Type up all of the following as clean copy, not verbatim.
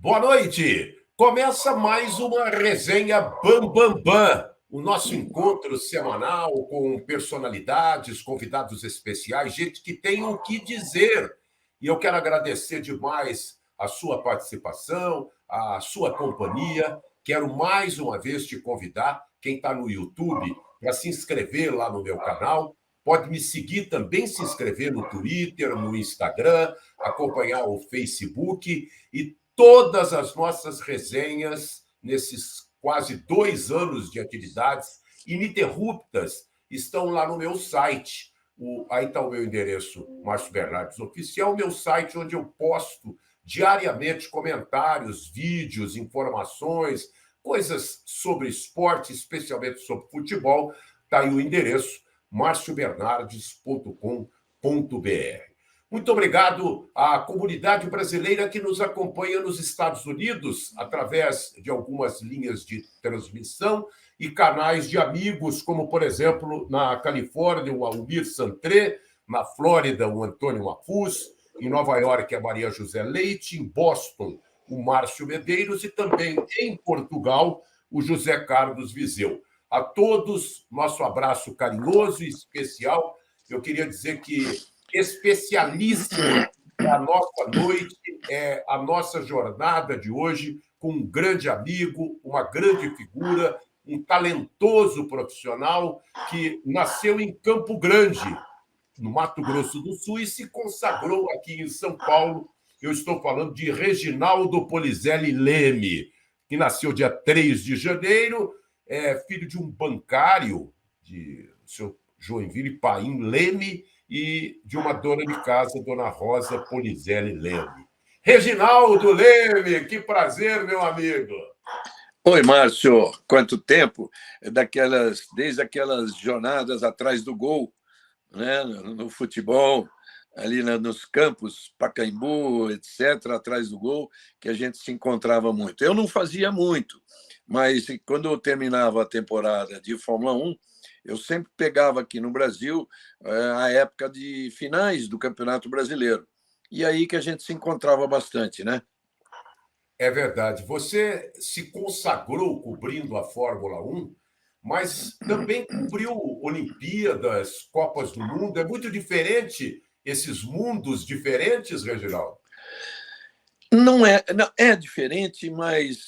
Boa noite! Começa mais uma resenha Bam Bam Bam, o nosso encontro semanal com personalidades, convidados especiais, gente que tem o que dizer. E eu quero agradecer demais a sua participação, a sua companhia. Quero mais uma vez te convidar, quem está no YouTube, para se inscrever lá no meu canal. Pode me seguir também, se inscrever no Twitter, no Instagram, acompanhar o Facebook e todas as nossas resenhas nesses quase 2 anos de atividades ininterruptas estão lá no meu site. Aí está o meu endereço, Márcio Bernardes Oficial, meu site onde eu posto diariamente comentários, vídeos, informações, coisas sobre esporte, especialmente sobre futebol. Está aí o endereço, marciobernardes.com.br. Muito obrigado à comunidade brasileira que nos acompanha nos Estados Unidos, através de algumas linhas de transmissão e canais de amigos, como, por exemplo, na Califórnia, o Almir Santré, na Flórida, o Antônio Mafuz, em Nova York, a Maria José Leite, em Boston, o Márcio Medeiros e também em Portugal, o José Carlos Viseu. A todos, nosso abraço carinhoso e especial. Eu queria dizer que especialíssima é a nossa noite, é a nossa jornada de hoje com um grande amigo, uma grande figura, um talentoso profissional que nasceu em Campo Grande, no Mato Grosso do Sul, e se consagrou aqui em São Paulo. Eu estou falando de Reginaldo Polizelli Leme, que nasceu dia 3 de janeiro, é filho de um bancário, de seu Joinville Paim Leme, e de uma dona de casa, Dona Rosa Polizelli Leme. Reginaldo Leme, que prazer, meu amigo! Oi, Márcio, quanto tempo? Desde aquelas jornadas atrás do gol, né, no futebol, ali nos campos, Pacaembu, etc., atrás do gol, que a gente se encontrava muito. Eu não fazia muito, mas quando eu terminava a temporada de Fórmula 1, eu sempre pegava aqui no Brasil a época de finais do Campeonato Brasileiro. E aí que a gente se encontrava bastante, né? É verdade. Você se consagrou cobrindo a Fórmula 1, mas também cobriu Olimpíadas, Copas do Mundo. É muito diferente esses mundos diferentes, Reginaldo? Não é diferente, mas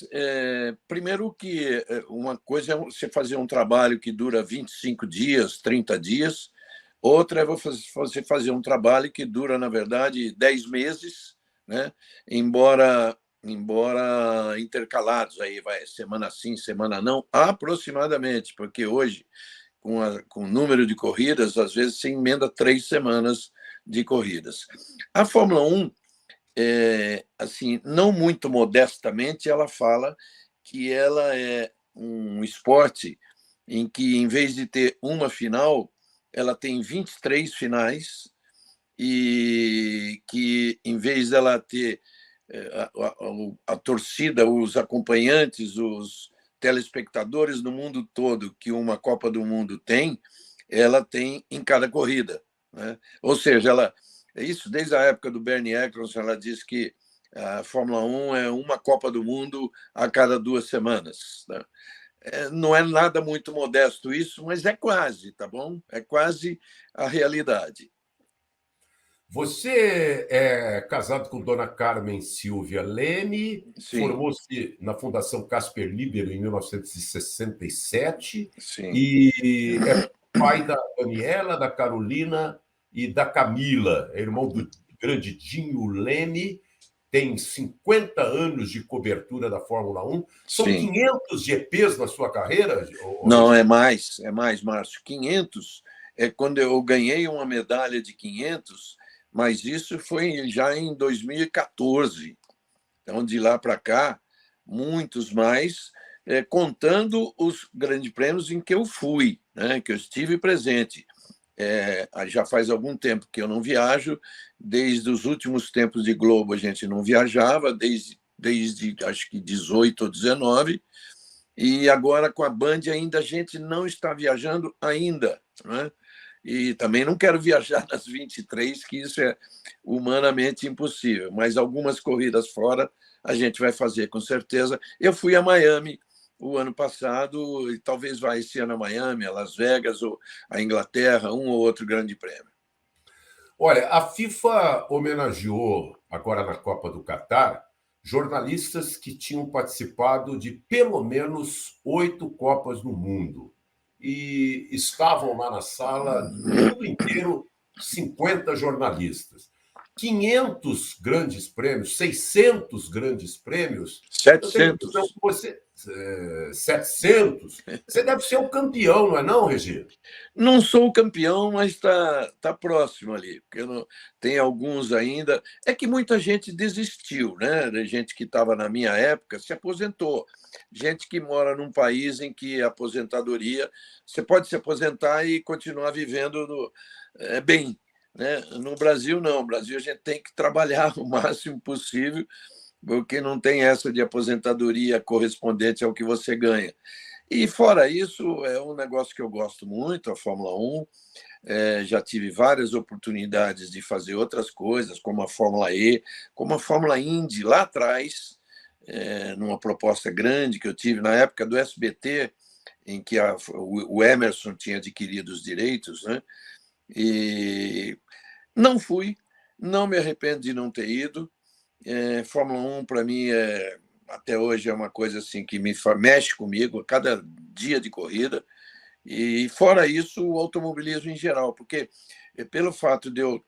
primeiro que uma coisa é você fazer um trabalho que dura 25 dias, 30 dias, outra é você fazer um trabalho que dura, na verdade, 10 meses, né? Embora intercalados, aí vai semana sim, semana não, aproximadamente, porque hoje, com o número de corridas, às vezes se emenda 3 semanas de corridas. A Fórmula 1, assim, não muito modestamente, ela fala que ela é um esporte em que, em vez de ter uma final, ela tem 23 finais, e que, em vez dela ter a torcida, os acompanhantes, os telespectadores no mundo todo que uma Copa do Mundo tem, ela tem em cada corrida, né? Ou seja, isso desde a época do Bernie Eccleston, ela diz que a Fórmula 1 é uma Copa do Mundo a cada 2 semanas, né? Não é nada muito modesto isso, mas é quase, tá bom? É quase a realidade. Você é casado com Dona Carmen Silvia Leme, Sim, formou-se na Fundação Casper Libero em 1967 sim. e é pai da Daniela, da Carolina e da Camila. É irmão do grande Dinho Leme, tem 50 anos de cobertura da Fórmula 1. São Sim. 500 GPs na sua carreira, Não, Reginaldo? é mais, Márcio. 500 é quando eu ganhei uma medalha de 500, mas isso foi já em 2014. Então, de lá para cá, muitos mais, contando os grandes prêmios em que eu fui, né, que eu estive presente. Já faz algum tempo que eu não viajo, desde os últimos tempos de Globo a gente não viajava, desde acho que 18 ou 19, e agora com a Band ainda a gente não está viajando ainda, né? e também não quero viajar nas 23, que isso é humanamente impossível, mas algumas corridas fora a gente vai fazer com certeza. Eu fui a Miami o ano passado e talvez vá esse ano a Miami, a Las Vegas ou a Inglaterra, um ou outro grande prêmio. Olha, a FIFA homenageou, agora na Copa do Catar, jornalistas que tinham participado de pelo menos 8 Copas no mundo. E estavam lá na sala, do mundo inteiro, 50 jornalistas. 500 grandes prêmios, 600 grandes prêmios. Eu tenho a impressão 700. que você. 700. Você deve ser o campeão, não é, não, Regi? Não sou o campeão, mas tá próximo ali, porque tem alguns ainda. É que muita gente desistiu, né? Gente que estava na minha época se aposentou. Gente que mora num país em que a aposentadoria, você pode se aposentar e continuar vivendo bem. Né? No Brasil, não. No Brasil, a gente tem que trabalhar o máximo possível, porque não tem essa de aposentadoria correspondente ao que você ganha. E, fora isso, é um negócio que eu gosto muito, a Fórmula 1. Já tive várias oportunidades de fazer outras coisas, como a Fórmula E, como a Fórmula Indy, lá atrás, numa proposta grande que eu tive na época do SBT, em que o Emerson tinha adquirido os direitos, né? E não fui, não me arrependo de não ter ido. Fórmula 1, para mim, até hoje é uma coisa assim que mexe comigo a cada dia de corrida. E, fora isso, o automobilismo em geral, porque pelo fato de eu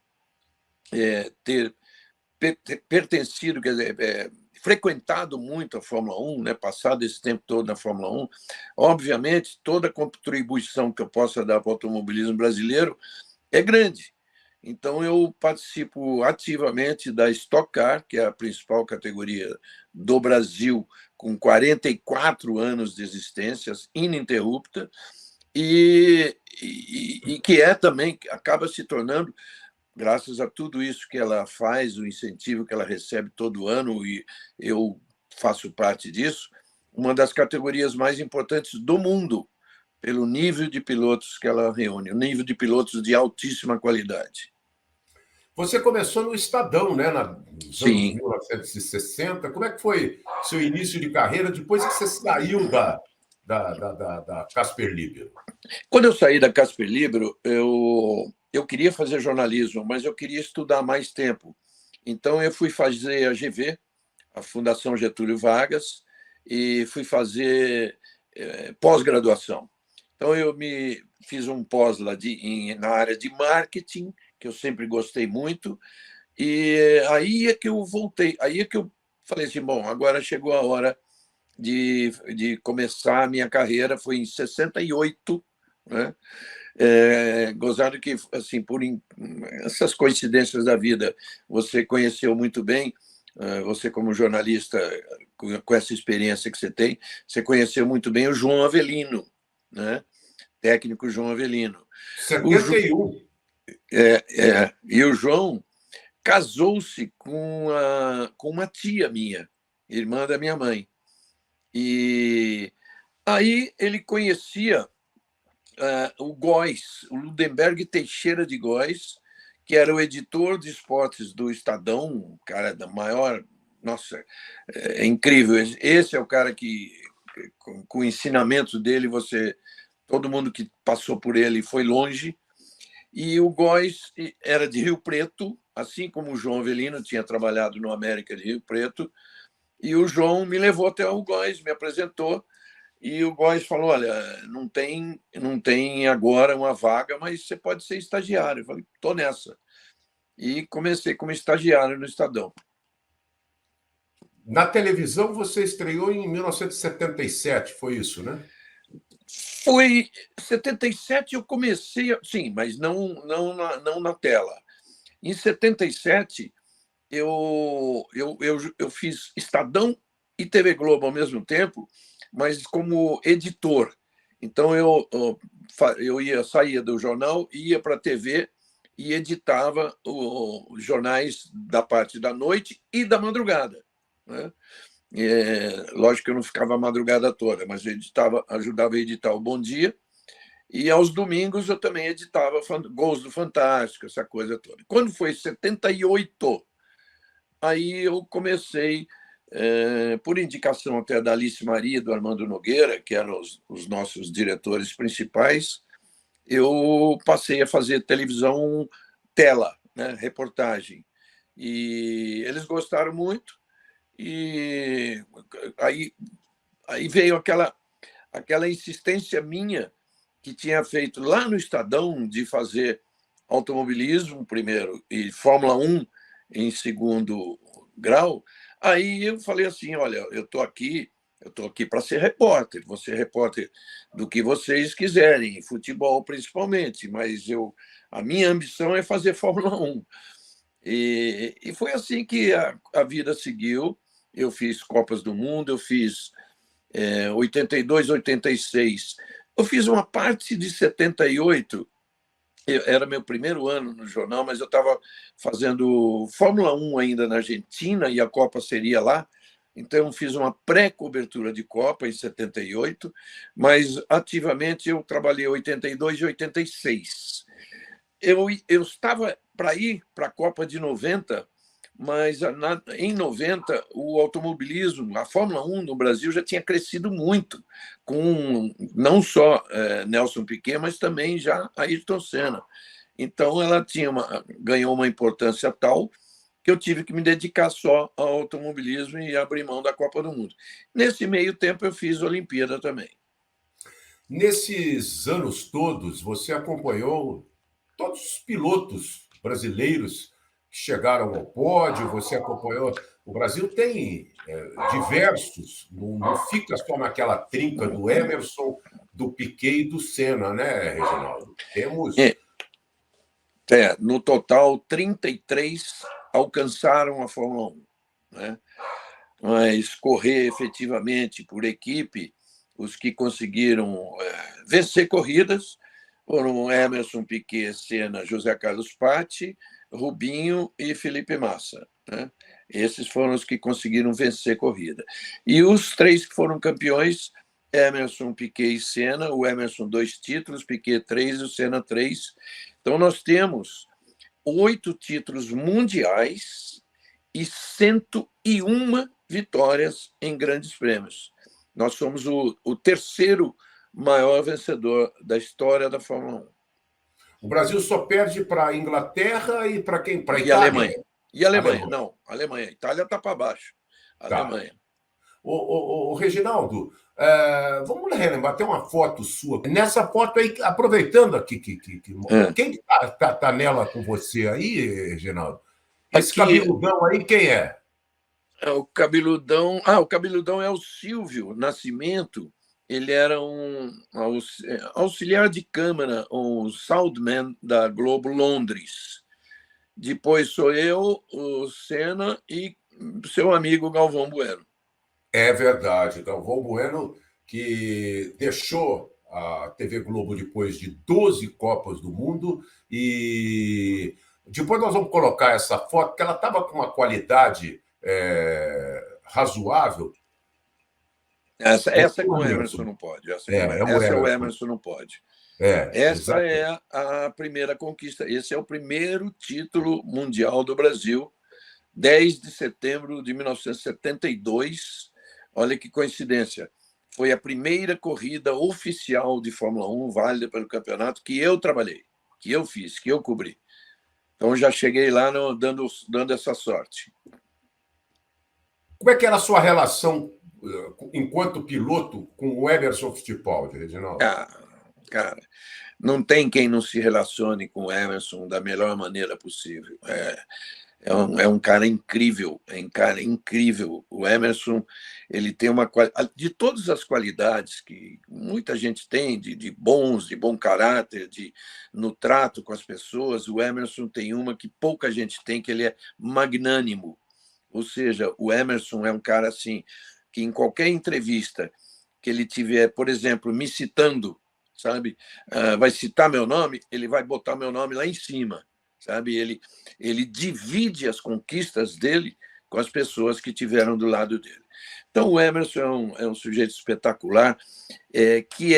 ter pertencido, quer dizer, frequentado muito a Fórmula 1, né, passado esse tempo todo na Fórmula 1, obviamente, toda a contribuição que eu possa dar para o automobilismo brasileiro é grande. Então, eu participo ativamente da Stock Car, que é a principal categoria do Brasil, com 44 anos de existência ininterrupta, e que também acaba se tornando, graças a tudo isso que ela faz, o incentivo que ela recebe todo ano, e eu faço parte disso, uma das categorias mais importantes do mundo, pelo nível de pilotos que ela reúne, o nível de pilotos de altíssima qualidade. Você começou no Estadão, né, nos anos Sim. 1960. Como é que foi seu início de carreira depois que você saiu da Casper Libero? Quando eu saí da Casper Libero, eu queria fazer jornalismo, mas eu queria estudar mais tempo. Então, eu fui fazer a GV, a Fundação Getúlio Vargas, e fui fazer pós-graduação. Então, eu me fiz um pós lá na área de marketing, que eu sempre gostei muito, e aí é que eu voltei, aí é que eu falei assim, bom, agora chegou a hora de começar a minha carreira, foi em 68, né? Gozado que, assim, essas coincidências da vida, você conheceu muito bem, você como jornalista, com essa experiência que você tem, você conheceu muito bem o João Avelino, né? Técnico João Avelino. 71. E o João casou-se com uma tia minha, irmã da minha mãe. E aí ele conhecia o Góes, o Ludenberg Teixeira de Góes, que era o editor de esportes do Estadão, um cara da maior... Nossa, é incrível. Esse é o cara que, com o ensinamento dele, todo mundo que passou por ele foi longe. E o Góes era de Rio Preto, assim como o João Avelino tinha trabalhado no América de Rio Preto. E o João me levou até o Góes, me apresentou, e o Góes falou, olha, não tem agora uma vaga, mas você pode ser estagiário. Eu falei, estou nessa. E comecei como estagiário no Estadão. Na televisão você estreou em 1977, foi isso, né? Foi 77 eu comecei, sim, mas não na tela. Em 77 eu fiz Estadão e TV Globo ao mesmo tempo, mas como editor. Então, saía do jornal, ia para a TV e editava os jornais da parte da noite e da madrugada. Né? Lógico que eu não ficava a madrugada toda, mas eu ajudava a editar o Bom Dia E aos domingos eu também editava Gols do Fantástico, essa coisa toda. Quando foi 78, aí eu comecei, por indicação até da Alice Maria e do Armando Nogueira, que eram os nossos diretores principais, eu passei a fazer televisão tela, né, reportagem. E eles gostaram muito, e aí veio aquela insistência minha, que tinha feito lá no Estadão, de fazer automobilismo primeiro e Fórmula 1 em segundo grau. Aí eu falei assim, olha, eu estou aqui para ser repórter, vou ser repórter do que vocês quiserem, futebol principalmente, mas a minha ambição é fazer Fórmula 1. E foi assim que a vida seguiu. Eu fiz Copas do Mundo, eu fiz 82, 86. Eu fiz uma parte de 78, era meu primeiro ano no jornal, mas eu estava fazendo Fórmula 1 ainda na Argentina e a Copa seria lá. Então, eu fiz uma pré-cobertura de Copa em 78, mas ativamente eu trabalhei em 82 e 86. Eu estava para ir para a Copa de 90, mas em 90 o automobilismo, a Fórmula 1 no Brasil já tinha crescido muito, com não só Nelson Piquet, mas também já Ayrton Senna. Então ela ganhou uma importância tal que eu tive que me dedicar só ao automobilismo e abrir mão da Copa do Mundo. Nesse meio tempo eu fiz a Olimpíada também. Nesses anos todos, você acompanhou todos os pilotos brasileiros que chegaram ao pódio, você acompanhou. O Brasil tem diversos, não fica só naquela trinca do Emerson, do Piquet e do Senna, né, Reginaldo? Temos. No total, 33 alcançaram a Fórmula 1. Né? Mas correr efetivamente por equipe, os que conseguiram vencer corridas foram Emerson, Piquet, Senna, José Carlos Patti, Rubinho e Felipe Massa. Né? Esses foram os que conseguiram vencer corrida. E os 3 que foram campeões, Emerson, Piquet e Senna, o Emerson 2 títulos, Piquet 3 e o Senna 3. Então, nós temos 8 títulos mundiais e 101 vitórias em grandes prêmios. Nós somos o terceiro maior vencedor da história da Fórmula 1. O Brasil só perde para a Inglaterra e para quem? Para a Itália? Alemanha. E Alemanha? Não, Alemanha. A Itália está para baixo. Alemanha. Tá. O Reginaldo, vamos relembrar, tem uma foto sua. Nessa foto aí, aproveitando aqui, quem tá nela com você aí, Reginaldo? Esse Aqui, cabeludão aí, quem é? O cabeludão. O cabeludão é o Silvio Nascimento. Ele era um auxiliar de câmara, um soundman da Globo Londres. Depois sou eu, o Senna e seu amigo Galvão Bueno. É verdade, Galvão Bueno, que deixou a TV Globo depois de 12 Copas do Mundo, e depois nós vamos colocar essa foto, que ela estava com uma qualidade razoável. Essa com o Emerson não pode. Essa o Emerson não pode. Essa é a primeira conquista. Esse é o primeiro título mundial do Brasil, 10 de setembro de 1972. Olha que coincidência. Foi a primeira corrida oficial de Fórmula 1, válida pelo campeonato, que eu trabalhei, que eu fiz, que eu cobri. Então, já cheguei lá dando essa sorte. Como é que era a sua relação, enquanto piloto, com o Emerson Fittipaldi, Reginaldo? Cara, não tem quem não se relacione com o Emerson da melhor maneira possível. É um cara incrível, incrível. O Emerson, ele tem de todas as qualidades que muita gente tem, de bom caráter, no trato com as pessoas, o Emerson tem uma que pouca gente tem, que ele é magnânimo. Ou seja, o Emerson é um cara assim, que em qualquer entrevista que ele tiver, por exemplo, me citando, sabe, vai citar meu nome, ele vai botar meu nome lá em cima. Sabe, ele divide as conquistas dele com as pessoas que tiveram do lado dele. Então, o Emerson é um sujeito espetacular, que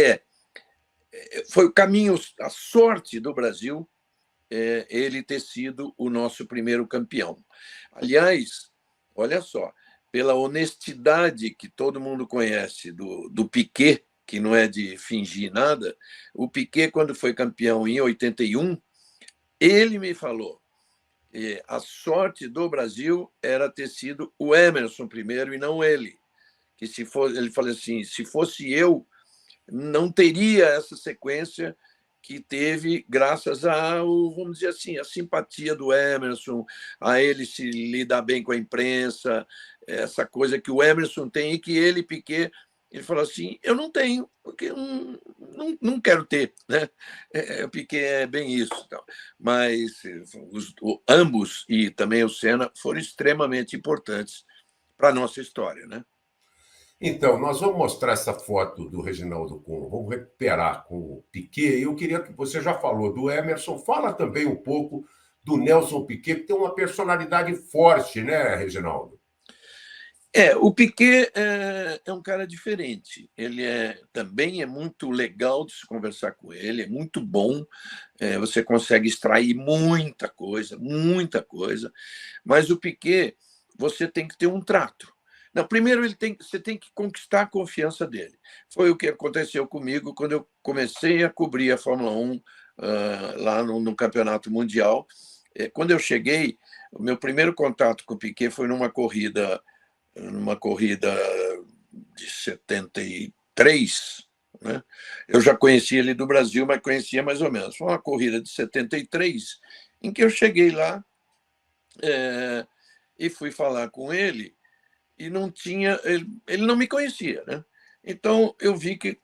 foi o caminho, a sorte do Brasil, ele ter sido o nosso primeiro campeão. Aliás, olha só, pela honestidade que todo mundo conhece do Piquet, que não é de fingir nada, o Piquet, quando foi campeão em 81, ele me falou que a sorte do Brasil era ter sido o Emerson primeiro e não ele. Que se fosse, ele falou assim, se fosse eu, não teria essa sequência que teve graças vamos dizer assim, a simpatia do Emerson, a ele se lidar bem com a imprensa, essa coisa que o Emerson tem e que ele, Piquet, ele falou assim, eu não tenho, porque não quero ter, né? O Piquet é bem isso. Então. Mas ambos, e também o Senna, foram extremamente importantes para a nossa história, né? Então, nós vamos mostrar essa foto do Reginaldo Cunha, vamos recuperar com o Piquet. Eu queria que você já falou do Emerson, fala também um pouco do Nelson Piquet, que tem uma personalidade forte, né, Reginaldo? O Piquet é um cara diferente. Ele também é muito legal de se conversar com ele, é muito bom. Você consegue extrair muita coisa, mas o Piquet, você tem que ter um trato. Não, primeiro, você tem que conquistar a confiança dele. Foi o que aconteceu comigo quando eu comecei a cobrir a Fórmula 1 lá no Campeonato Mundial. Quando eu cheguei, o meu primeiro contato com o Piquet foi numa corrida de 73, né? Eu já conhecia ele do Brasil, mas conhecia mais ou menos. Foi uma corrida de 73, em que eu cheguei lá e fui falar com ele, e não tinha. Ele não me conhecia, né? Então, eu vi que,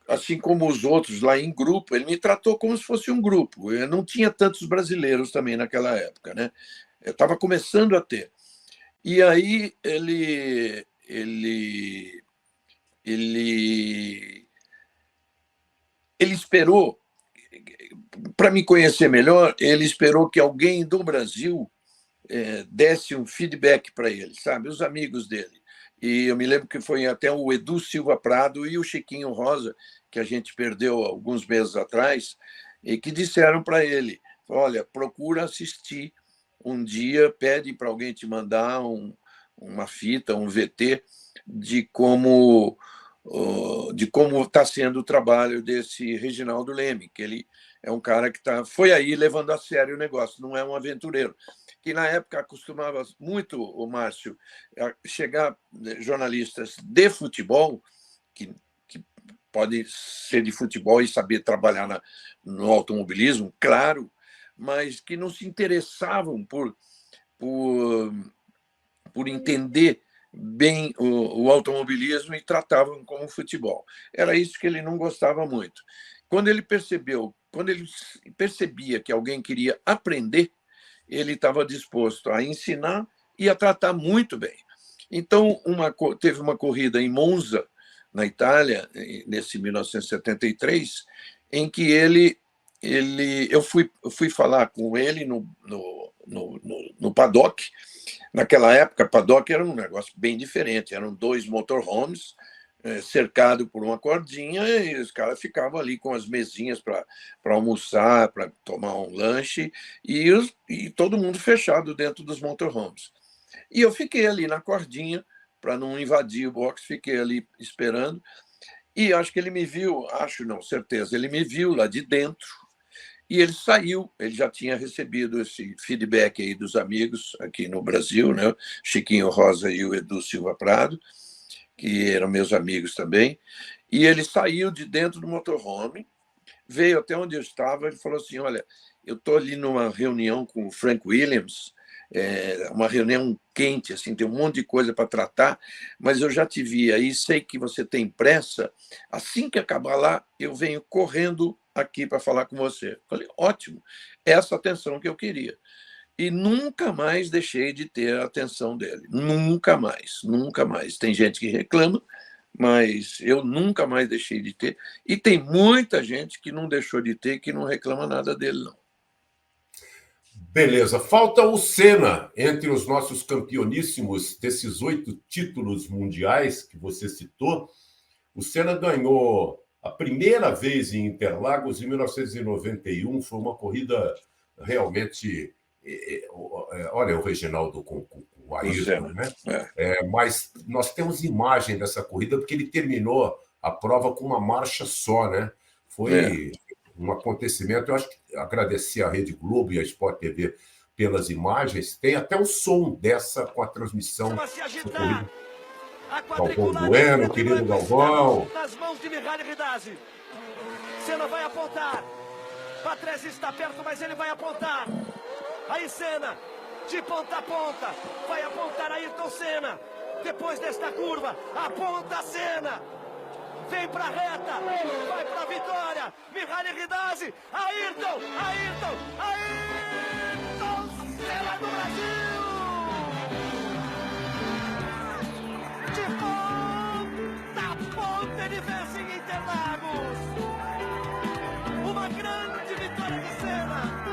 assim como os outros lá em grupo, ele me tratou como se fosse um grupo. Eu não tinha tantos brasileiros também naquela época, né? Eu estava começando a ter. E aí ele esperou, para me conhecer melhor, ele esperou que alguém do Brasil desse um feedback para ele, sabe? Os amigos dele. E eu me lembro que foi até o Edu Silva Prado e o Chiquinho Rosa, que a gente perdeu alguns meses atrás, e que disseram para ele, olha, procura assistir um dia, pede para alguém te mandar uma fita, um VT, de como está sendo o trabalho desse Reginaldo Leme, que ele é um cara que foi aí levando a sério o negócio, não é um aventureiro. Que na época acostumava muito, o Márcio, a chegar jornalistas de futebol, que pode ser de futebol e saber trabalhar no automobilismo, claro, mas que não se interessavam por entender bem o automobilismo e tratavam como futebol. Era isso que ele não gostava muito. Quando ele percebia que alguém queria aprender, ele estava disposto a ensinar e a tratar muito bem. Então, teve uma corrida em Monza, na Itália, nesse 1973, em que eu fui falar com ele no paddock. Naquela época, paddock era um negócio bem diferente. Eram 2 motorhomes cercado por uma cordinha, e os caras ficavam ali com as mesinhas para almoçar, para tomar um lanche, e todo mundo fechado dentro dos motorhomes. E eu fiquei ali na cordinha, para não invadir o box, fiquei ali esperando, e acho que ele me viu, certeza, ele me viu lá de dentro, e ele saiu. Ele já tinha recebido esse feedback aí dos amigos aqui no Brasil, né? Chiquinho Rosa e o Edu Silva Prado, que eram meus amigos também, e ele saiu de dentro do motorhome, veio até onde eu estava, ele falou assim, olha, eu estou ali numa reunião com o Frank Williams, uma reunião quente, assim, tem um monte de coisa para tratar, mas eu já te vi aí, sei que você tem pressa, assim que acabar lá, eu venho correndo aqui para falar com você. Eu falei, ótimo, essa atenção que eu queria. E nunca mais deixei de ter a atenção dele. Nunca mais, nunca mais. Tem gente que reclama, mas eu nunca mais deixei de ter. E tem muita gente que não deixou de ter, que não reclama nada dele, não. Beleza. Falta o Senna entre os nossos campeoníssimos desses 8 títulos mundiais que você citou. O Senna ganhou A primeira vez em Interlagos, em 1991, foi uma corrida realmente... Olha o Reginaldo com o Ayrton, né? Mas nós temos imagem dessa corrida porque ele terminou a prova com uma marcha só, né? Foi um acontecimento. Eu acho que agradecer à Rede Globo e à Sport TV pelas imagens. Tem até o som dessa com a transmissão da corrida. Galvão Bueno, querido Galvão. Nas mãos de Mihaly Ridazzi. Senna vai apontar. Patrese está perto, mas ele vai apontar. Aí Senna, de ponta a ponta, vai apontar Ayrton Senna. Depois desta curva, aponta Senna. Vem pra reta, vai pra vitória. Mihaly Ridazzi, Ayrton Senna do Brasil. De ponta a ponta ele vence em Interlagos. Uma grande vitória de Senna.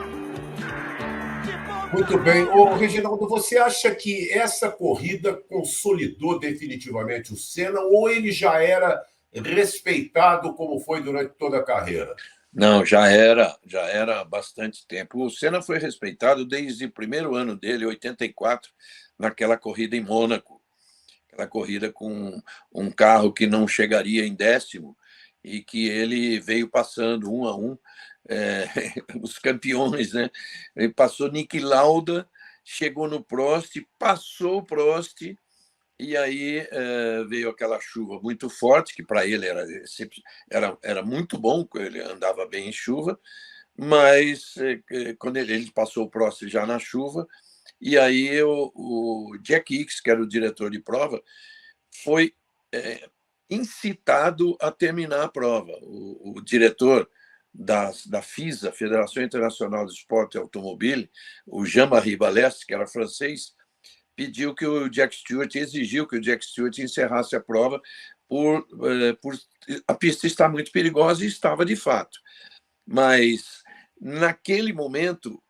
Muito bem. Ô, Reginaldo, você acha que essa corrida consolidou definitivamente o Senna ou ele já era respeitado como foi durante toda a carreira? Não, já era há bastante tempo. O Senna foi respeitado desde o primeiro ano dele, 84, naquela corrida em Mônaco. Aquela corrida com um carro que não chegaria em 10º e que ele veio passando 1 a 1, os campeões, né? Ele passou Niki Lauda, chegou no Prost, passou o Prost, e aí veio aquela chuva muito forte, que para ele era muito bom, ele andava bem em chuva, mas quando ele passou o Prost já na chuva, e aí o Jack Hicks, que era o diretor de prova, foi incitado a terminar a prova. O diretor da FISA, Federação Internacional de Esporte Automobile, o Jean-Marie Balestre, que era francês, exigiu que o Jack Stewart encerrasse a prova por a pista estar muito perigosa, e estava de fato. Mas, naquele momento,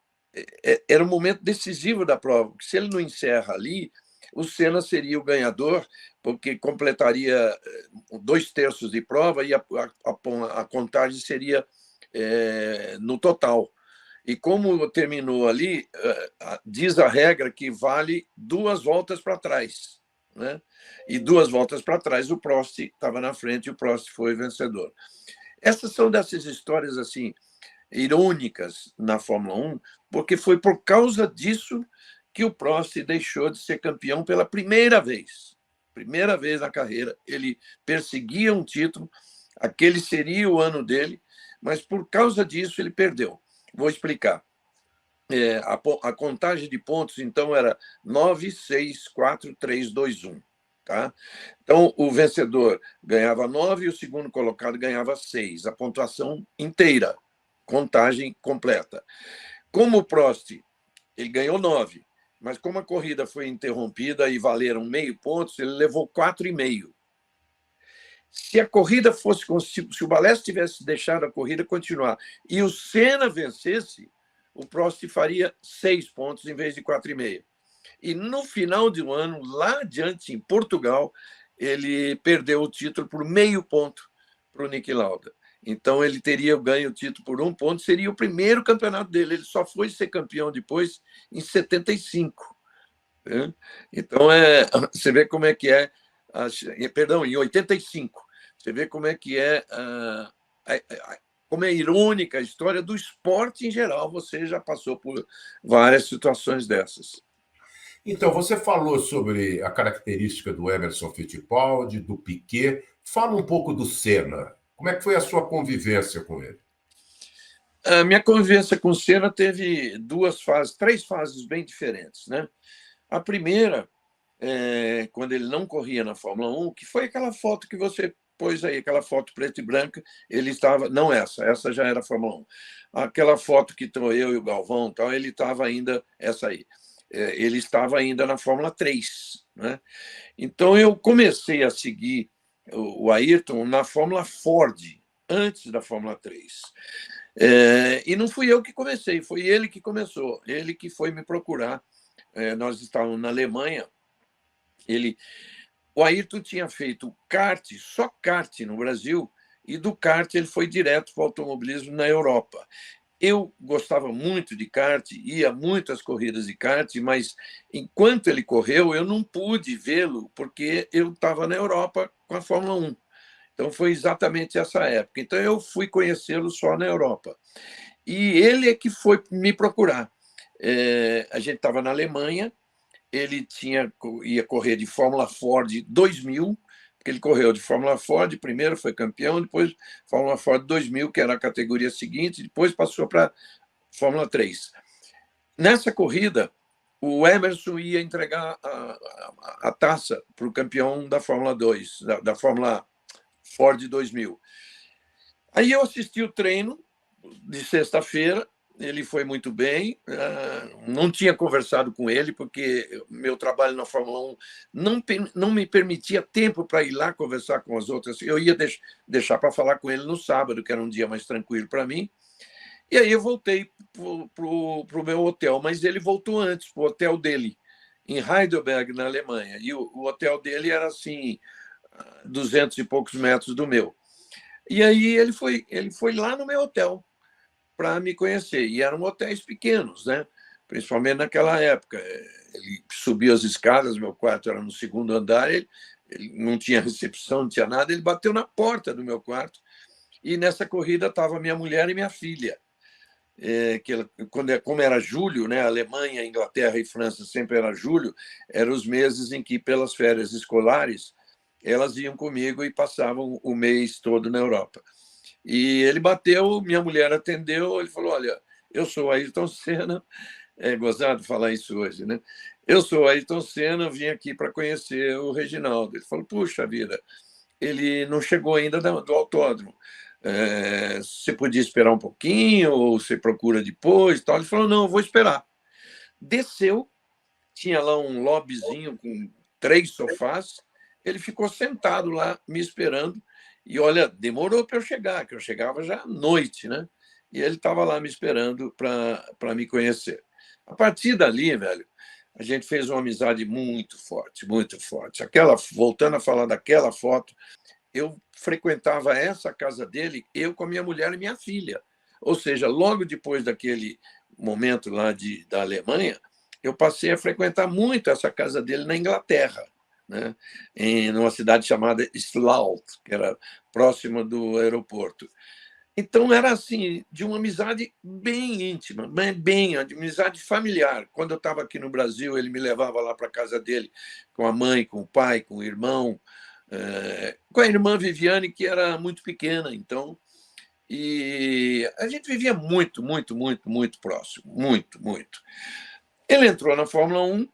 era um momento decisivo da prova, porque se ele não encerra ali, o Senna seria o ganhador, porque completaria 2/3 de prova e a contagem seria no total. E como terminou ali, diz a regra que vale 2 voltas para trás, né? E 2 voltas para trás, o Prost estava na frente e o Prost foi vencedor. Essas são dessas histórias assim irônicas na Fórmula 1, porque foi por causa disso que o Prost deixou de ser campeão pela primeira vez. Primeira vez na carreira, ele perseguia um título, aquele seria o ano dele, mas por causa disso ele perdeu. Vou explicar. A contagem de pontos, então, era 9, 6, 4, 3, 2, 1. Tá? Então, o vencedor ganhava 9 e o segundo colocado ganhava 6. A pontuação inteira, contagem completa. Como o Prost ele ganhou 9, mas como a corrida foi interrompida e valeram meio ponto, ele levou 4,5. Se a corrida fosse, se o Balestre tivesse deixado a corrida continuar e o Senna vencesse, o Prost faria 6 pontos em vez de 4,5. E no final de um ano, lá adiante, em Portugal, ele perdeu o título por meio ponto para o Niki Lauda. Então, ele teria ganho o título por 1 ponto, seria o primeiro campeonato dele. Ele só foi ser campeão depois em 75. Né? Então, você vê como é que é. Perdão, em 85. Você vê como é que como é irônica a história do esporte em geral. Você já passou por várias situações dessas. Então, você falou sobre a característica do Emerson Fittipaldi, do Piquet. Fala um pouco do Senna. Como é que foi a sua convivência com ele? A minha convivência com o Senna teve 3 fases bem diferentes, né? A primeira, quando ele não corria na Fórmula 1, que foi aquela foto que você pôs aí, aquela foto preta e branca, ele estava... Não essa já era a Fórmula 1. Aquela foto que estou eu e o Galvão, tal, ele estava ainda... Essa aí. Ele estava ainda na Fórmula 3, né? Então, eu comecei a seguir o Ayrton na Fórmula Ford, antes da Fórmula 3. E não fui eu que comecei, foi ele que começou, ele que foi me procurar. Nós estávamos na Alemanha. O Ayrton tinha feito kart, só kart no Brasil, e do kart ele foi direto para o automobilismo na Europa. Eu gostava muito de kart, ia muitas corridas de kart, mas enquanto ele correu, eu não pude vê-lo, porque eu estava na Europa com a Fórmula 1. Então, foi exatamente essa época. Então, eu fui conhecê-lo só na Europa. E ele é que foi me procurar. A gente estava na Alemanha, ele ia correr de Fórmula Ford 2000, porque ele correu de Fórmula Ford, primeiro foi campeão, depois Fórmula Ford 2000, que era a categoria seguinte, depois passou para Fórmula 3. Nessa corrida, o Emerson ia entregar a taça para o campeão da Fórmula 2, da Fórmula Ford 2000. Aí eu assisti o treino de sexta-feira, ele foi muito bem, não tinha conversado com ele, porque meu trabalho na Fórmula 1 não me permitia tempo para ir lá conversar com as outras. Eu ia deixar para falar com ele no sábado, que era um dia mais tranquilo para mim, e aí eu voltei para o meu hotel, mas ele voltou antes, para o hotel dele, em Heidelberg, na Alemanha, e o hotel dele era assim, 200 e poucos metros do meu. E aí ele foi lá no meu hotel para me conhecer. E eram hotéis pequenos, né? Principalmente naquela época. Ele subiu as escadas, meu quarto era no segundo andar, ele não tinha recepção, não tinha nada, ele bateu na porta do meu quarto. E nessa corrida estava minha mulher e minha filha. Como era julho, né? Alemanha, Inglaterra e França sempre era julho, eram os meses em que, pelas férias escolares, elas iam comigo e passavam o mês todo na Europa. E ele bateu, minha mulher atendeu, ele falou, olha, eu sou Ayrton Senna, é gozado falar isso hoje, né? Eu sou Ayrton Senna, vim aqui para conhecer o Reginaldo. Ele falou, puxa vida, ele não chegou ainda do autódromo. Você podia esperar um pouquinho, ou você procura depois? Tal. Ele falou, não, vou esperar. Desceu, tinha lá um lobbyzinho com 3 sofás, ele ficou sentado lá, me esperando, e olha, demorou para eu chegar, que eu chegava já à noite, né? E ele estava lá me esperando para me conhecer. A partir dali, velho, a gente fez uma amizade muito forte, muito forte. Voltando a falar daquela foto, eu frequentava essa casa dele, eu com a minha mulher e minha filha. Ou seja, logo depois daquele momento lá da Alemanha, eu passei a frequentar muito essa casa dele na Inglaterra, né? Numa cidade chamada Slough, que era próxima do aeroporto. Então, era assim, de uma amizade bem íntima, bem amizade familiar. Quando eu estava aqui no Brasil, ele me levava lá para a casa dele, com a mãe, com o pai, com o irmão, com a irmã Viviane, que era muito pequena. Então, e a gente vivia muito, muito, muito, muito próximo, muito, muito. Ele entrou na Fórmula 1,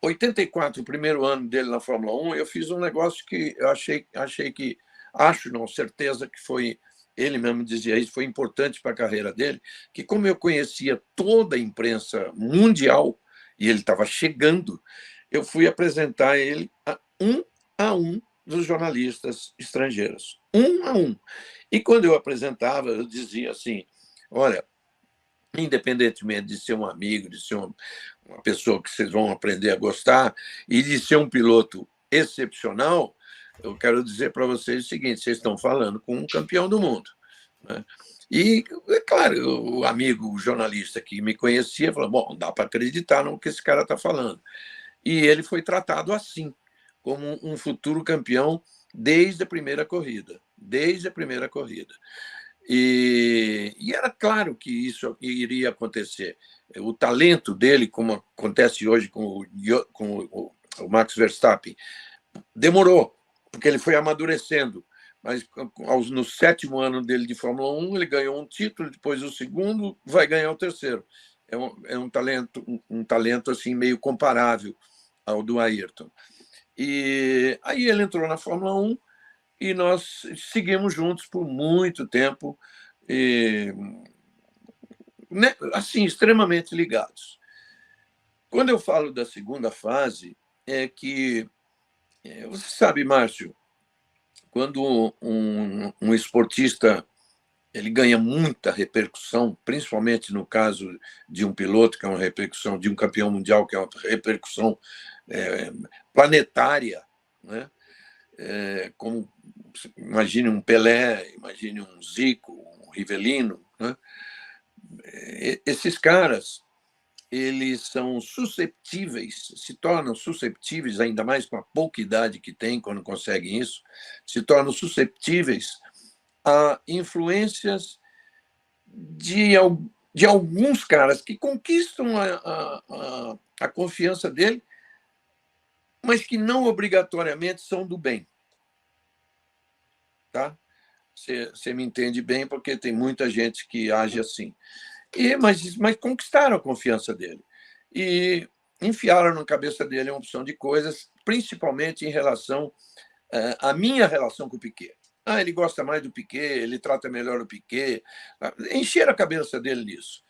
84, o primeiro ano dele na Fórmula 1, eu fiz um negócio que eu acho, não, certeza que foi, ele mesmo dizia isso, foi importante para a carreira dele, que como eu conhecia toda a imprensa mundial, e ele estava chegando, eu fui apresentar ele a um dos jornalistas estrangeiros. Um a um. E quando eu apresentava, eu dizia assim, olha, independentemente de ser um amigo, de ser uma pessoa que vocês vão aprender a gostar e de ser um piloto excepcional, eu quero dizer para vocês o seguinte, vocês estão falando com um campeão do mundo, né? E, é claro, o amigo o jornalista que me conhecia falou, bom, dá para acreditar no que esse cara está falando. E ele foi tratado assim, como um futuro campeão desde a primeira corrida. Desde a primeira corrida. E era claro que isso iria acontecer. O talento dele, como acontece hoje com o Max Verstappen, demorou, porque ele foi amadurecendo. Mas no 7º ano dele de Fórmula 1, ele ganhou um título, depois o segundo, vai ganhar o terceiro. É um talento assim, meio comparável ao do Ayrton. E aí ele entrou na Fórmula 1, e nós seguimos juntos por muito tempo, né, assim, extremamente ligados. Quando eu falo da segunda fase, é que, você sabe, Márcio, quando um esportista ele ganha muita repercussão, principalmente no caso de um piloto, que é uma repercussão, de um campeão mundial, que é uma repercussão planetária, né? Como imagine um Pelé, imagine um Zico, um Rivelino, né? Esses caras, eles são susceptíveis, se tornam susceptíveis, ainda mais com a pouca idade que têm quando conseguem isso, se tornam susceptíveis a influências de alguns caras que conquistam a confiança dele, mas que não obrigatoriamente são do bem. Tá? Você me entende bem, porque tem muita gente que age assim. Mas conquistaram a confiança dele. E enfiaram na cabeça dele uma opção de coisas, principalmente em relação à minha relação com o Piquet. Ele gosta mais do Piquet, ele trata melhor o Piquet. Encheram a cabeça dele nisso.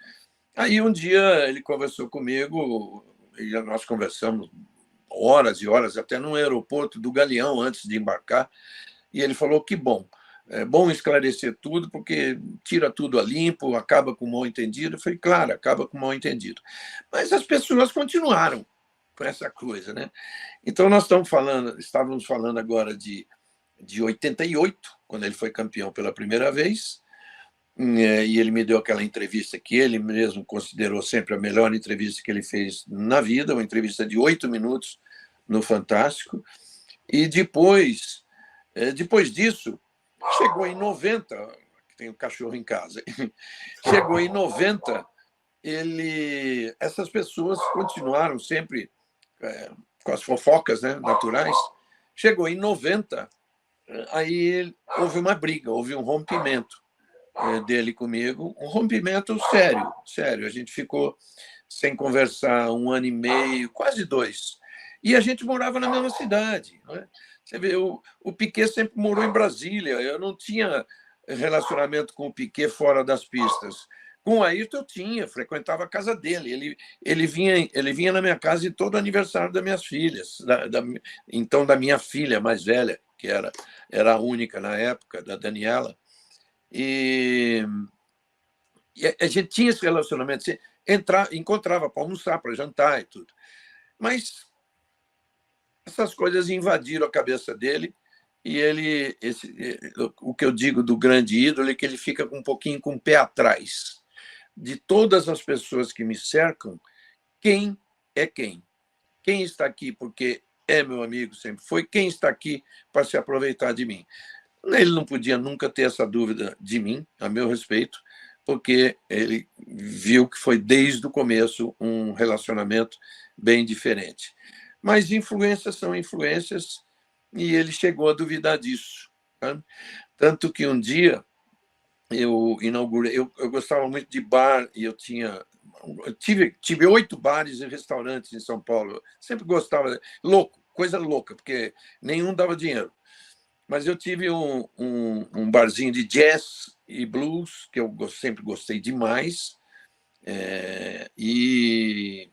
Aí um dia ele conversou comigo, e nós conversamos horas e horas, até no aeroporto do Galeão, antes de embarcar, e ele falou que bom. É bom esclarecer tudo, porque tira tudo a limpo, acaba com o mal-entendido. Eu falei, claro, acaba com o mal-entendido. Mas as pessoas continuaram com essa coisa, né? Então, nós estávamos falando agora de 88, quando ele foi campeão pela primeira vez, e ele me deu aquela entrevista que ele mesmo considerou sempre a melhor entrevista que ele fez na vida, uma entrevista de 8 minutos no Fantástico. E depois disso, chegou em 90, tem um cachorro em casa, chegou em 90, essas pessoas continuaram sempre com as fofocas, né, naturais. Chegou em 90, aí houve uma briga, houve um rompimento dele comigo, um rompimento sério. A gente ficou sem conversar 1 ano e meio, quase 2. E a gente morava na mesma cidade, né? Você vê, o Piquet sempre morou em Brasília. Eu não tinha relacionamento com o Piquet fora das pistas. Com o Ayrton eu tinha, frequentava a casa dele. Ele vinha na minha casa em todo aniversário das minhas filhas. Então, da minha filha mais velha, que era a única na época, da Daniela. E a gente tinha esse relacionamento. Você encontrava para almoçar, para jantar e tudo. Mas essas coisas invadiram a cabeça dele, e o que eu digo do grande ídolo é que ele fica um pouquinho com o pé atrás. De todas as pessoas que me cercam, quem é quem? Quem está aqui porque é meu amigo, sempre foi, quem está aqui para se aproveitar de mim? Ele não podia nunca ter essa dúvida de mim, a meu respeito, porque ele viu que foi desde o começo um relacionamento bem diferente. Mas influências são influências, e ele chegou a duvidar disso. Tá? Tanto que um dia eu inaugurei, eu gostava muito de bar, e eu tive 8 bares e restaurantes em São Paulo. Sempre gostava, coisa louca, porque nenhum dava dinheiro. Mas eu tive um barzinho de jazz e blues, que eu sempre gostei demais, e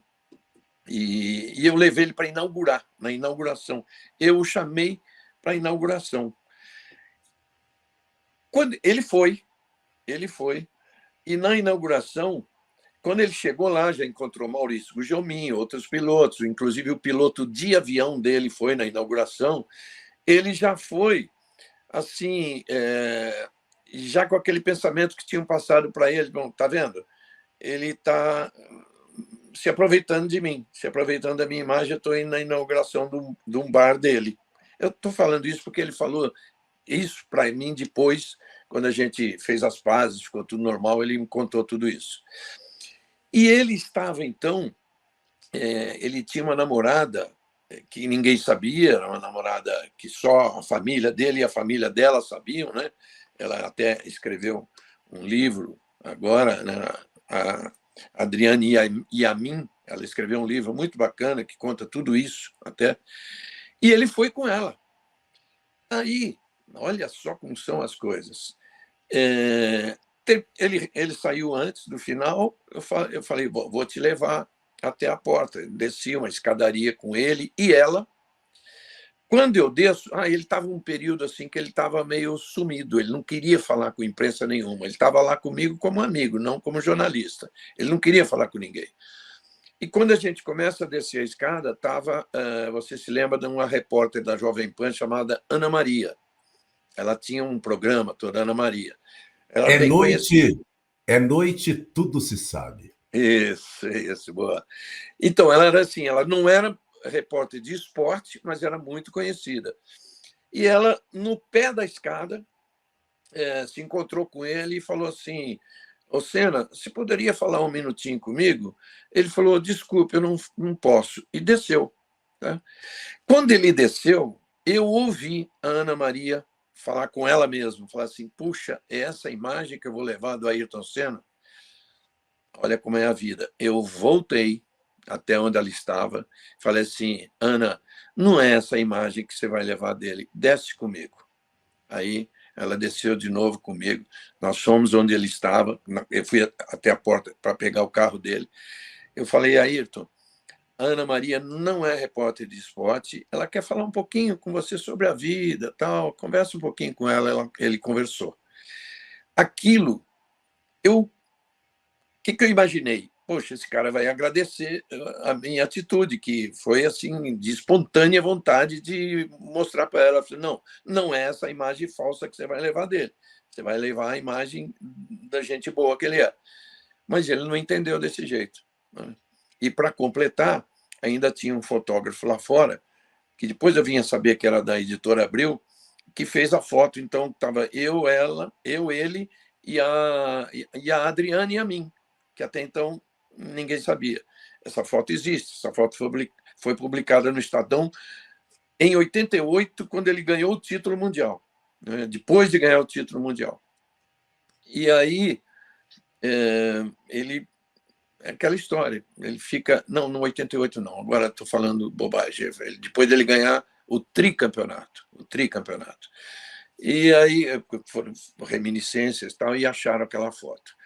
eu levei ele para inaugurar, na inauguração. Eu o chamei para a inauguração. Quando ele foi, e na inauguração, quando ele chegou lá, já encontrou Maurício Gugelmin, outros pilotos, inclusive o piloto de avião dele foi na inauguração. Ele já foi, assim, já com aquele pensamento que tinham passado para ele. Bom, tá vendo? Ele está se aproveitando de mim, se aproveitando da minha imagem. Eu estou indo na inauguração de um bar dele. Eu estou falando isso porque ele falou isso para mim depois, quando a gente fez as pazes, ficou tudo normal, ele me contou tudo isso. E ele estava, então, ele tinha uma namorada que ninguém sabia, era uma namorada que só a família dele e a família dela sabiam, né? Ela até escreveu um livro agora, né? A Adriane Yamin, ela escreveu um livro muito bacana que conta tudo isso até, e ele foi com ela. Aí, olha só como são as coisas. Ele saiu antes do final, eu falei, vou te levar até a porta. Desci uma escadaria com ele e ela. Quando eu desço, ele estava um período assim que ele estava meio sumido, ele não queria falar com imprensa nenhuma, ele estava lá comigo como amigo, não como jornalista. Ele não queria falar com ninguém. E quando a gente começa a descer a escada, você se lembra de uma repórter da Jovem Pan chamada Ana Maria. ela tinha um programa, toda Ana Maria. Ela era bem É noite, tudo se sabe. Isso, boa. Então, ela era assim, ela não era repórter de esporte, mas era muito conhecida. E ela, no pé da escada, se encontrou com ele e falou assim: Ô Senna, você poderia falar um minutinho comigo? Ele falou: desculpe, eu não posso. E desceu. Tá? Quando ele desceu, eu ouvi a Ana Maria falar com ela mesma, falar assim: puxa, é essa imagem que eu vou levar do Ayrton Senna? Olha como é a vida. Eu voltei até onde ela estava, falei assim: Ana, não é essa imagem que você vai levar dele, desce comigo. Aí ela desceu de novo comigo, nós fomos onde ele estava, eu fui até a porta para pegar o carro dele. Eu falei: Ayrton, a Ana Maria não é repórter de esporte, ela quer falar um pouquinho com você sobre a vida, tal, conversa um pouquinho com ela. Ele conversou. Aquilo, o que eu imaginei? Poxa, esse cara vai agradecer a minha atitude, que foi assim, de espontânea vontade de mostrar para ela. Não, não é essa imagem falsa que você vai levar dele. Você vai levar a imagem da gente boa que ele é. Mas ele não entendeu desse jeito. Né? E, para completar, ainda tinha um fotógrafo lá fora, que depois eu vinha saber que era da Editora Abril, que fez a foto. Então, estava eu, ela, ele e a Adriane e a mim, que até então ninguém sabia. Essa foto existe, essa foto foi publicada no Estadão em 88, quando ele ganhou o título mundial, né? Depois de ganhar o título mundial. E aí, ele... aquela história, ele fica... Não, no 88 não, agora estou falando bobagem. Depois dele ganhar o tricampeonato. E aí foram reminiscências e tal, e acharam aquela foto.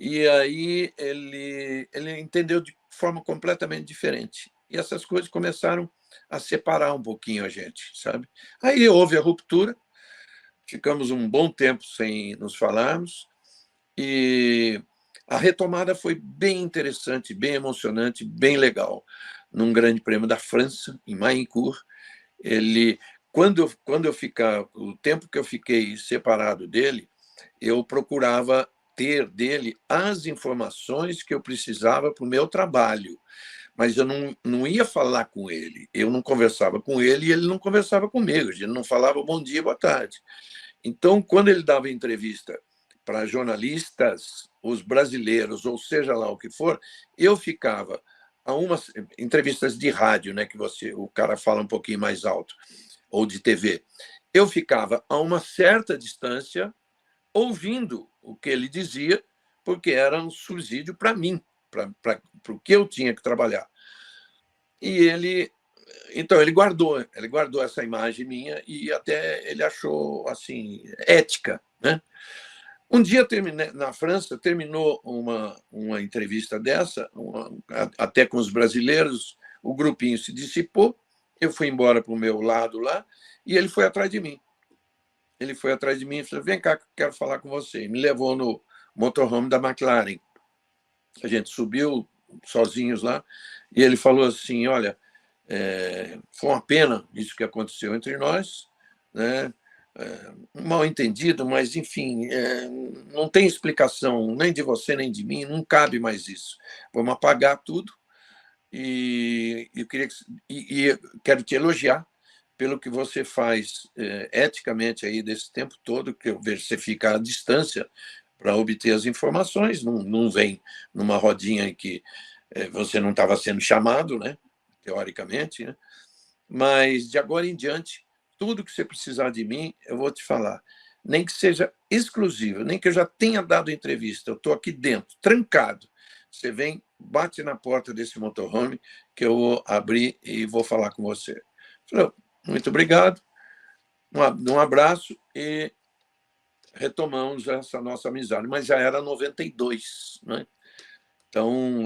E aí ele entendeu de forma completamente diferente. E essas coisas começaram a separar um pouquinho a gente, sabe? Aí houve a ruptura, ficamos um bom tempo sem nos falarmos, e a retomada foi bem interessante, bem emocionante, bem legal. Num Grande Prêmio da França, em Mahincourt, quando eu ficar, o tempo que eu fiquei separado dele, eu procurava ter dele as informações que eu precisava para o meu trabalho, mas eu não ia falar com ele, eu não conversava com ele e ele não conversava comigo, a gente não falava bom dia, boa tarde. Então, quando ele dava entrevista para jornalistas, os brasileiros, ou seja lá o que for, eu ficava a umas entrevistas de rádio, né, que o cara fala um pouquinho mais alto, ou de TV, eu ficava a uma certa distância ouvindo o que ele dizia, porque era um subsídio para mim, para o que eu tinha que trabalhar. E então ele guardou essa imagem minha e até ele achou assim ética, né? Um dia na França terminou uma entrevista dessa, até com os brasileiros, o grupinho se dissipou, eu fui embora para o meu lado lá e ele foi atrás de mim. Ele foi atrás de mim e falou: vem cá, que eu quero falar com você. Me levou no motorhome da McLaren. A gente subiu sozinhos lá e ele falou assim: olha, foi uma pena isso que aconteceu entre nós, né? Um mal entendido, mas, enfim, não tem explicação nem de você nem de mim, não cabe mais isso. Vamos apagar tudo e quero te elogiar pelo que você faz eticamente aí desse tempo todo, que eu vejo você fica à distância para obter as informações, não vem numa rodinha em que você não estava sendo chamado, né? Teoricamente, né? Mas de agora em diante, tudo que você precisar de mim, eu vou te falar. Nem que seja exclusivo, nem que eu já tenha dado entrevista, eu estou aqui dentro, trancado. Você vem, bate na porta desse motorhome, que eu vou abrir e vou falar com você. Falei: muito obrigado, um abraço e retomamos essa nossa amizade. Mas já era 92, né? Então,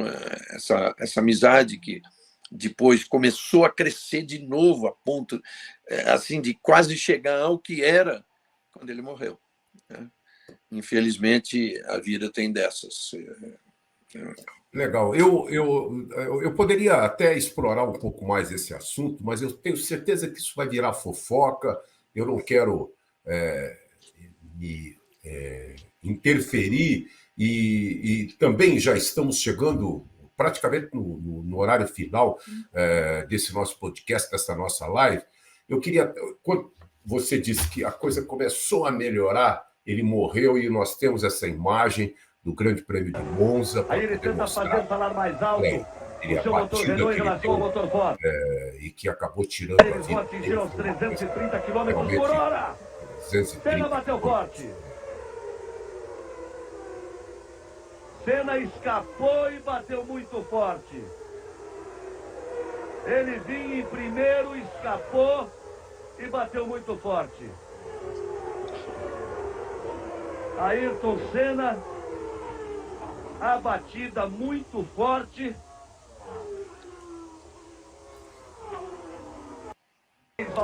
essa amizade que depois começou a crescer de novo, a ponto assim, de quase chegar ao que era quando ele morreu, né? Infelizmente, a vida tem dessas. Legal. Eu poderia até explorar um pouco mais esse assunto, mas eu tenho certeza que isso vai virar fofoca. Eu não quero me interferir, e também já estamos chegando praticamente no horário final desse nosso podcast, dessa nossa live. Eu queria... Quando você disse que a coisa começou a melhorar, ele morreu, e nós temos essa imagem do Grande Prêmio de Monza. Aí ele tenta fazer falar mais alto. Ele O seu motor Renault em relação ao motor Ford. E que acabou tirando a Eles vão vida. atingir aos 330 km por hora. Senna bateu forte. Senna escapou e bateu muito forte. Ele vinha em primeiro, escapou e bateu muito forte. Ayrton Senna, a batida muito forte.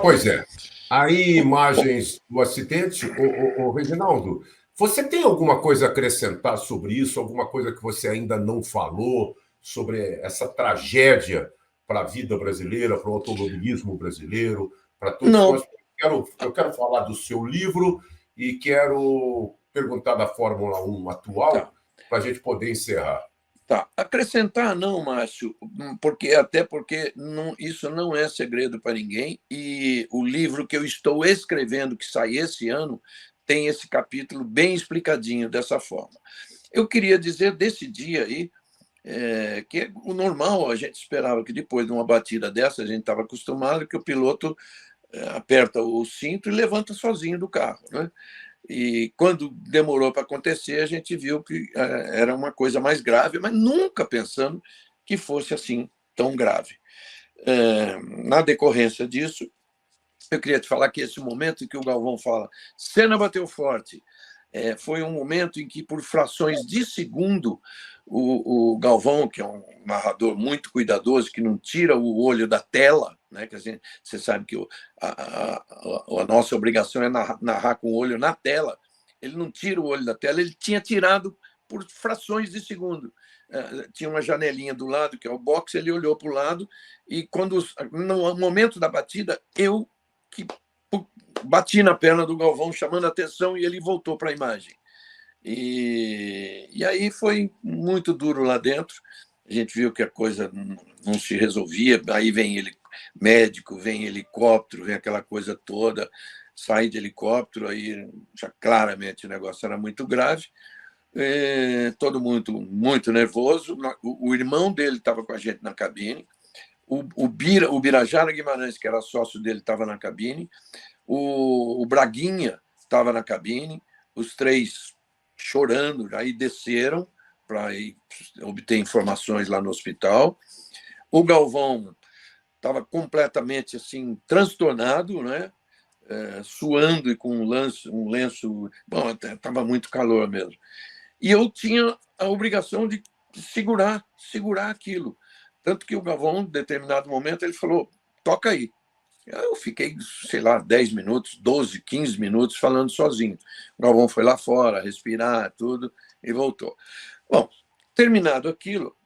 Pois é. Aí, imagens do acidente. Ô, Reginaldo, você tem alguma coisa a acrescentar sobre isso? Alguma coisa que você ainda não falou sobre essa tragédia para a vida brasileira, para o automobilismo brasileiro, para todos nós? Eu quero falar do seu livro e quero perguntar da Fórmula 1 atual, para a gente poder encerrar. Tá. Acrescentar não, Márcio, até porque isso não é segredo para ninguém, e o livro que eu estou escrevendo, que sai esse ano, tem esse capítulo bem explicadinho dessa forma. Eu queria dizer desse dia aí, que o normal, a gente esperava que depois de uma batida dessa, a gente estava acostumado que o piloto aperta o cinto e levanta sozinho do carro, né? E quando demorou para acontecer, a gente viu que era uma coisa mais grave, mas nunca pensando que fosse assim tão grave. Na decorrência disso, eu queria te falar que esse momento em que o Galvão fala Senna bateu forte, foi um momento em que, por frações de segundo, o Galvão, que é um narrador muito cuidadoso, que não tira o olho da tela, né? Que você sabe que a nossa obrigação é narrar com o olho na tela. Ele não tira o olho da tela, ele tinha tirado por frações de segundo. Tinha uma janelinha do lado, que é o box, ele olhou para o lado, e no momento da batida, eu que bati na perna do Galvão, chamando a atenção, e ele voltou para a imagem. E aí foi muito duro lá dentro. A gente viu que a coisa não se resolvia. Aí vem médico, vem helicóptero, vem aquela coisa toda, sai de helicóptero, aí já claramente o negócio era muito grave. Todo mundo muito nervoso. O irmão dele estava com a gente na cabine. O Birajara Guimarães, que era sócio dele, estava na cabine. O Braguinha estava na cabine. Os três chorando, aí desceram para obter informações lá no hospital. O Galvão estava completamente assim transtornado, né? Suando e com um lenço. Bom, estava muito calor mesmo. E eu tinha a obrigação de segurar aquilo. Tanto que o Galvão, em determinado momento, ele falou, toca aí. Eu fiquei, sei lá, 10 minutos, 12, 15 minutos falando sozinho. O Galvão foi lá fora, respirar, tudo, e voltou. Bom, terminado aquilo,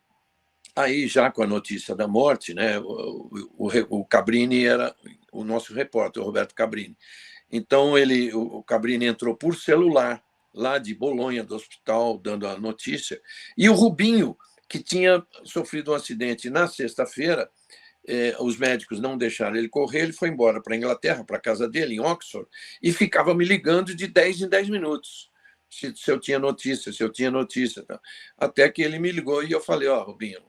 aí já com a notícia da morte, né, o Cabrini era o nosso repórter, o Roberto Cabrini. Então, o Cabrini entrou por celular, lá de Bolonha, do hospital, dando a notícia. E o Rubinho, que tinha sofrido um acidente na sexta-feira, os médicos não deixaram ele correr, ele foi embora para a Inglaterra, para a casa dele, em Oxford, e ficava me ligando de 10 em 10 minutos, se eu tinha notícia. Tá? Até que ele me ligou e eu falei, Rubinho,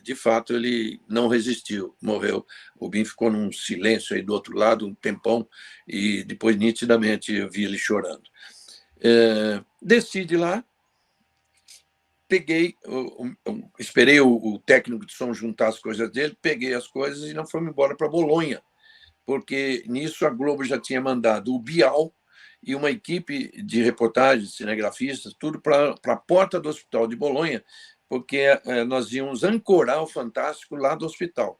de fato ele não resistiu, morreu. O Rubinho ficou num silêncio aí do outro lado, um tempão, e depois nitidamente eu vi ele chorando. Desci de lá, peguei, esperei o técnico de som juntar as coisas dele, peguei as coisas e nós fomos embora para Bolonha, porque nisso a Globo já tinha mandado o Bial e uma equipe de reportagens, cinegrafistas, tudo para a porta do hospital de Bolonha, porque nós íamos ancorar o Fantástico lá do hospital.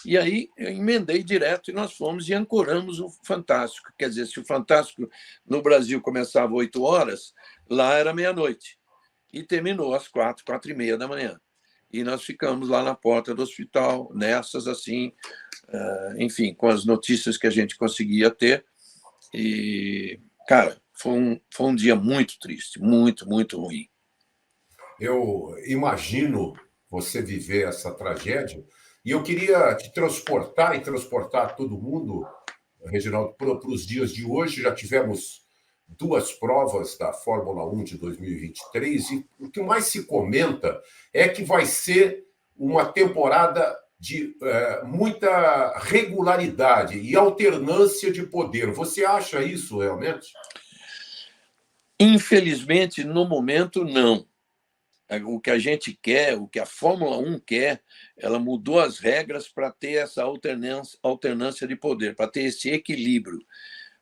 E aí eu emendei direto e nós fomos e ancoramos o Fantástico. Quer dizer, se o Fantástico no Brasil começava às 8 horas, lá era meia-noite. E terminou às 4h30 da manhã. E nós ficamos lá na porta do hospital, nessas assim, enfim, com as notícias que a gente conseguia ter. E Cara, foi um dia muito triste, muito, muito ruim. Eu imagino você viver essa tragédia e eu queria te transportar e transportar todo mundo, Reginaldo, para os dias de hoje. Já tivemos duas provas da Fórmula 1 de 2023 e o que mais se comenta é que vai ser uma temporada de muita regularidade e alternância de poder. Você acha isso realmente? Infelizmente, no momento, não. O que a gente quer, o que a Fórmula 1 quer, ela mudou as regras para ter essa alternância de poder, para ter esse equilíbrio.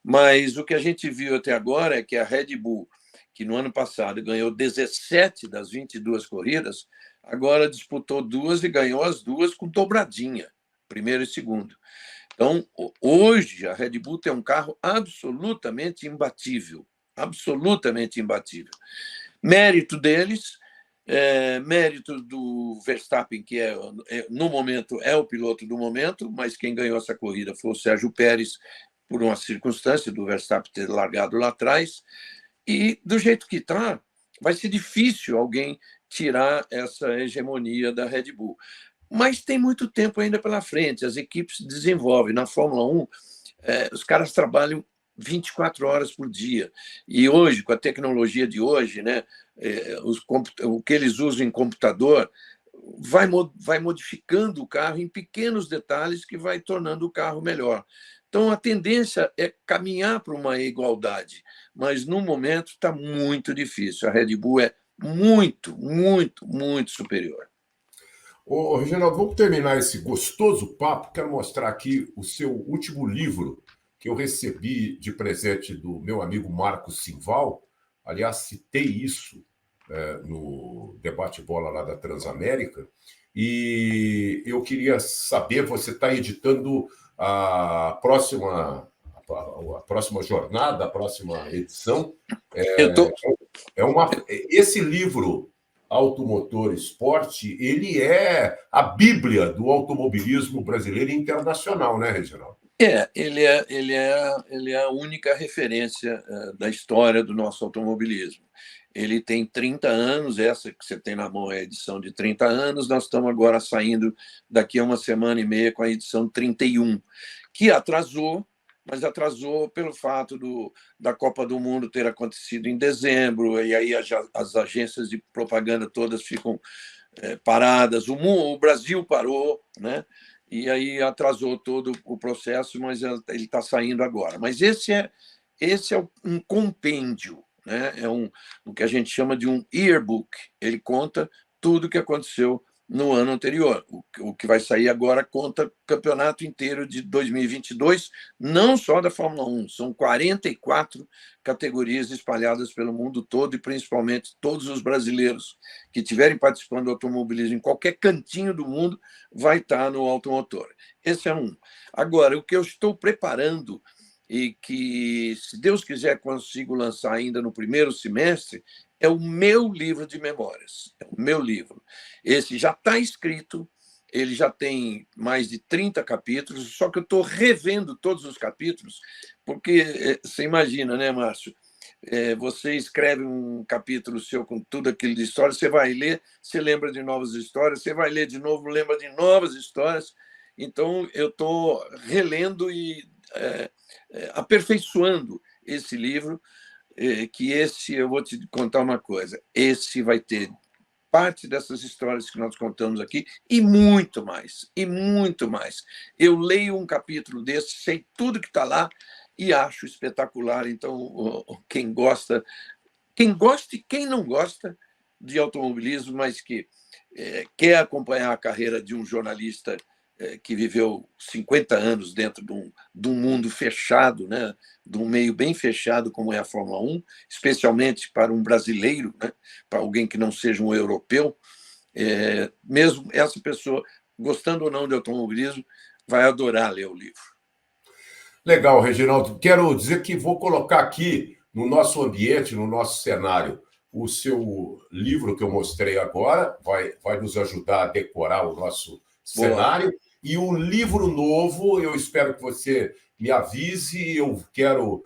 Mas o que a gente viu até agora é que a Red Bull, que no ano passado ganhou 17 das 22 corridas, agora disputou duas e ganhou as duas com dobradinha, primeiro e segundo. Então, hoje, a Red Bull tem um carro absolutamente imbatível, absolutamente imbatível. Mérito deles, mérito do Verstappen, que no momento é o piloto do momento, mas quem ganhou essa corrida foi o Sérgio Pérez, por uma circunstância do Verstappen ter largado lá atrás. E do jeito que está, vai ser difícil alguém tirar essa hegemonia da Red Bull. Mas tem muito tempo ainda pela frente, as equipes desenvolvem. Na Fórmula 1, os caras trabalham 24 horas por dia. E hoje, com a tecnologia de hoje, né, o que eles usam em computador vai modificando o carro em pequenos detalhes que vai tornando o carro melhor. Então, a tendência é caminhar para uma igualdade, mas no momento está muito difícil. A Red Bull é muito, muito, muito superior. Ô, Reginaldo, vamos terminar esse gostoso papo. Quero mostrar aqui o seu último livro, que eu recebi de presente do meu amigo Marcos Simval. Aliás, citei isso no debate bola lá da Transamérica. E eu queria saber, você está editando a próxima jornada, a próxima edição. Esse livro, Automotor Esporte, ele é a bíblia do automobilismo brasileiro e internacional, né, Reginaldo? Ele é a única referência da história do nosso automobilismo. Ele tem 30 anos, essa que você tem na mão é a edição de 30 anos, nós estamos agora saindo daqui a uma semana e meia com a edição 31, que atrasou, mas atrasou pelo fato da Copa do Mundo ter acontecido em dezembro, e aí as agências de propaganda todas ficam paradas, o Brasil parou, né? E aí atrasou todo o processo, mas ele está saindo agora. Mas esse é um compêndio, né? O que a gente chama de um yearbook. Ele conta tudo o que aconteceu no ano anterior. O que vai sair agora conta o campeonato inteiro de 2022, não só da Fórmula 1, são 44 categorias espalhadas pelo mundo todo e principalmente todos os brasileiros que estiverem participando do automobilismo em qualquer cantinho do mundo vai estar no Automotor. Esse é um. Agora, o que eu estou preparando e que, se Deus quiser, consigo lançar ainda no primeiro semestre, é o meu livro de memórias. É o meu livro. Esse já está escrito, ele já tem mais de 30 capítulos, só que eu estou revendo todos os capítulos, porque você imagina, né, Márcio? Você escreve um capítulo seu com tudo aquilo de história, você vai ler, você lembra de novas histórias, você vai ler de novo, lembra de novas histórias. Então, eu estou relendo e aperfeiçoando esse livro, que eu vou te contar uma coisa, esse vai ter parte dessas histórias que nós contamos aqui e muito mais, e muito mais. Eu leio um capítulo desse, sei tudo que está lá e acho espetacular. Então, quem gosta e quem não gosta de automobilismo, mas que quer acompanhar a carreira de um jornalista que viveu 50 anos dentro de um mundo fechado, né? De um meio bem fechado como é a Fórmula 1, especialmente para um brasileiro, né? Para alguém que não seja um europeu, mesmo essa pessoa, gostando ou não de automobilismo, vai adorar ler o livro. Legal, Reginaldo. Quero dizer que vou colocar aqui no nosso ambiente, no nosso cenário, o seu livro que eu mostrei agora, vai nos ajudar a decorar o nosso cenário. Boa. E um livro novo, eu espero que você me avise, eu quero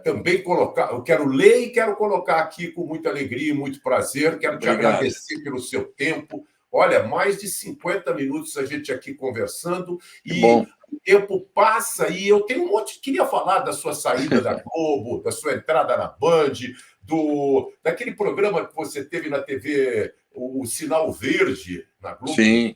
também colocar, eu quero ler e quero colocar aqui com muita alegria e muito prazer. Quero te agradecer pelo seu tempo. Olha, mais de 50 minutos a gente aqui conversando e o tempo passa e eu tenho um monte... Queria falar da sua saída da Globo, da sua entrada na Band, daquele programa que você teve na TV, o Sinal Verde, na Globo. Sim.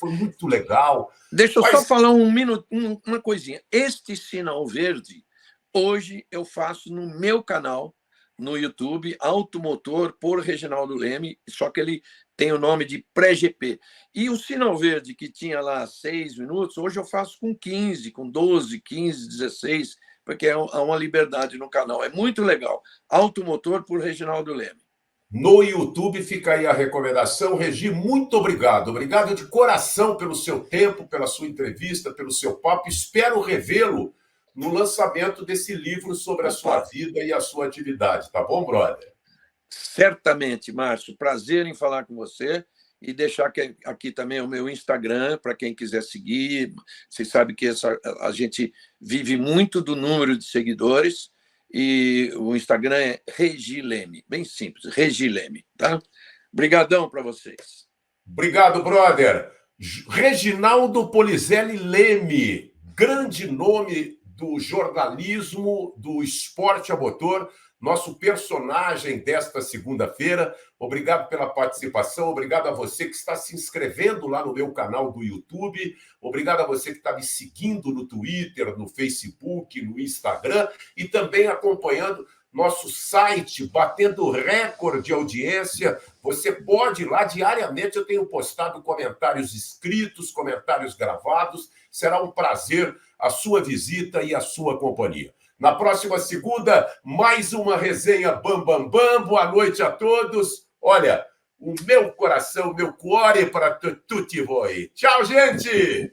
Foi muito legal. Deixa eu só falar uma coisinha. Este Sinal Verde, hoje eu faço no meu canal, no YouTube, Automotor por Reginaldo Leme, só que ele tem o nome de pré-GP. E o Sinal Verde, que tinha lá 6 minutos, hoje eu faço com 15, com 12, 15, 16, porque há uma liberdade no canal. É muito legal. Automotor por Reginaldo Leme. No YouTube fica aí a recomendação. Regi, muito obrigado. Obrigado de coração pelo seu tempo, pela sua entrevista, pelo seu papo. Espero revê-lo no lançamento desse livro sobre a sua vida e a sua atividade. Tá bom, brother? Certamente, Márcio. Prazer em falar com você e deixar aqui também o meu Instagram para quem quiser seguir. Vocês sabem que a gente vive muito do número de seguidores e o Instagram é Regi Leme. Bem simples, Regi Leme, tá? Obrigadão para vocês. Obrigado, brother. Reginaldo Polizelli Leme, grande nome do jornalismo, do esporte a motor, nosso personagem desta segunda-feira. Obrigado pela participação, obrigado a você que está se inscrevendo lá no meu canal do YouTube, obrigado a você que está me seguindo no Twitter, no Facebook, no Instagram e também acompanhando nosso site, batendo recorde de audiência. Você pode ir lá, diariamente eu tenho postado comentários escritos, comentários gravados. Será um prazer a sua visita e a sua companhia. Na próxima segunda, mais uma resenha Bam Bam Bam. Boa noite a todos. Olha, o meu coração, meu cuore para tutti voi. Tchau, gente!